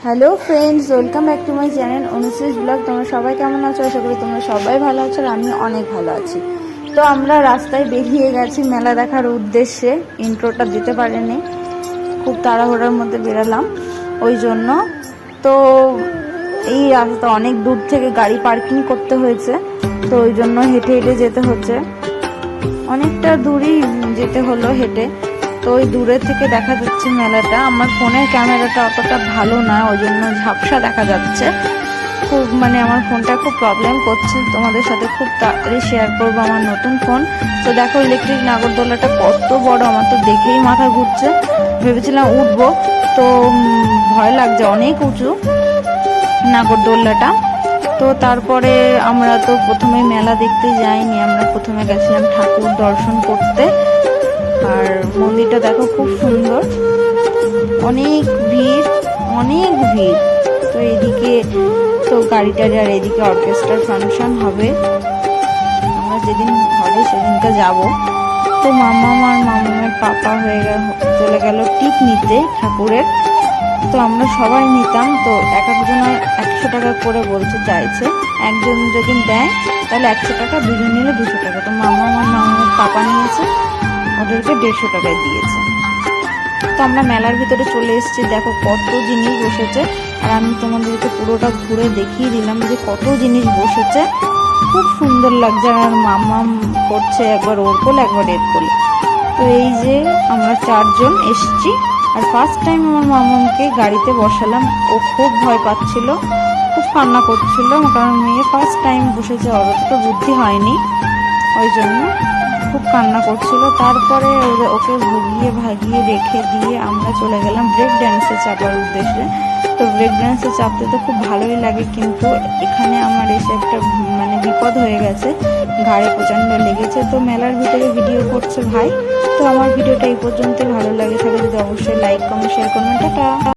Hello friends, welcome back to my channel Anushree blog. তোমরা সবাই কেমন আছো? আশা করি তোমরা সবাই ভালো আছো আর আমি অনেক ভালো আছি। তো আমরা রাস্তায় বেরিয়ে গেছি মেলা দেখার উদ্দেশ্যে। ইন্ট্রোটা দিতে পারিনি, খুব তাড়াহুড়োর মধ্যে বেরালাম ওই জন্য। তো এই রাস্তা অনেক দূর থেকে গাড়ি পার্কিং করতে হয়েছে, তো ওই জন্য হেঁটে হেঁটে যেতে হচ্ছে। অনেকটা দূরই যেতে হলো হেঁটে। তো ওই দূরে থেকে দেখা যাচ্ছে মেলাটা। আমার ফোনের ক্যামেরাটা অতটা ভালো না, ওই জন্য ঝাপসা দেখা যাচ্ছে খুব। আমার ফোনটা খুব প্রবলেম করছে। তোমাদের সাথে খুব তাড়াতাড়ি শেয়ার করবো আমার নতুন ফোন। তো দেখো ইলেকট্রিক নাগরদোলাটা কত বড়, আমার তো দেখেই মাথা ঘুরছে। ভেবেছিলাম উঠবো, তো ভয় লাগছে, অনেক উঁচু নাগরদোলাটা। তো তারপরে আমরা তো প্রথমে মেলা দেখতে যাইনি, আমরা প্রথমে গেছিলাম ঠাকুর দর্শন করতে। আর মন্দিরটা দেখো খুব সুন্দর, অনেক ভিড় অনেক ভিড়। তো এদিকে তো গাড়ি টাড়ি, আর এদিকে অর্কেস্ট্রার ফাংশন হবে, আমরা যেদিন হবে সেদিনকে যাব। তো মামার পাপা চলে গেল টিপ নিতে ঠাকুরের। তো আমরা সবাই নিতাম, তো এক একজনের 100 টাকা করে বলছে চাইছে। একজন যদি দেয় তাহলে 100 টাকা, দুজন নিলে 200 টাকা। তো মামার পাপা নিয়েছে, ওদেরকে 150 টাকায় দিয়েছে। তো আমরা মেলার ভিতরে চলে এসেছি, দেখো কত জিনিস বসেছে। আর আমি তোমাদেরকে পুরোটা ঘুরে দেখিয়ে দিলাম যে কত জিনিস বসেছে, খুব সুন্দর লাগছে। আর মামাম করছে একবার ওর কোলে একবার এর কোলে। তো এই যে আমরা 4 জন এসছি। আর ফার্স্ট টাইম আমার মামামকে গাড়িতে বসালাম, ও খুব ভয় পাচ্ছিল, খুব কান্না করছিল, কারণ মেয়ে ফার্স্ট টাইম বসেছে, অত তো বুদ্ধি হয়নি, ওই জন্য খুব কান্না করছিল। তারপরে ওকে ভাগিয়ে রেখে দিয়ে আমরা চলে গেলাম ব্রেক ড্যান্সে চাপার উদ্দেশ্যে। তো ব্রেক ড্যান্সে চাপতে তো খুব ভালোই লাগে, কিন্তু এখানে আমার এসে একটা বিপদ হয়ে গেছে, ঘাড়ে প্রচণ্ড লেগেছে। তো মেলার ভিতরে ভিডিও করছে ভাই। তো আমার ভিডিওটা এই পর্যন্তই, ভালো লাগে থাকলে যদি অবশ্যই লাইক কমেন্ট শেয়ার করবেন। টাটা।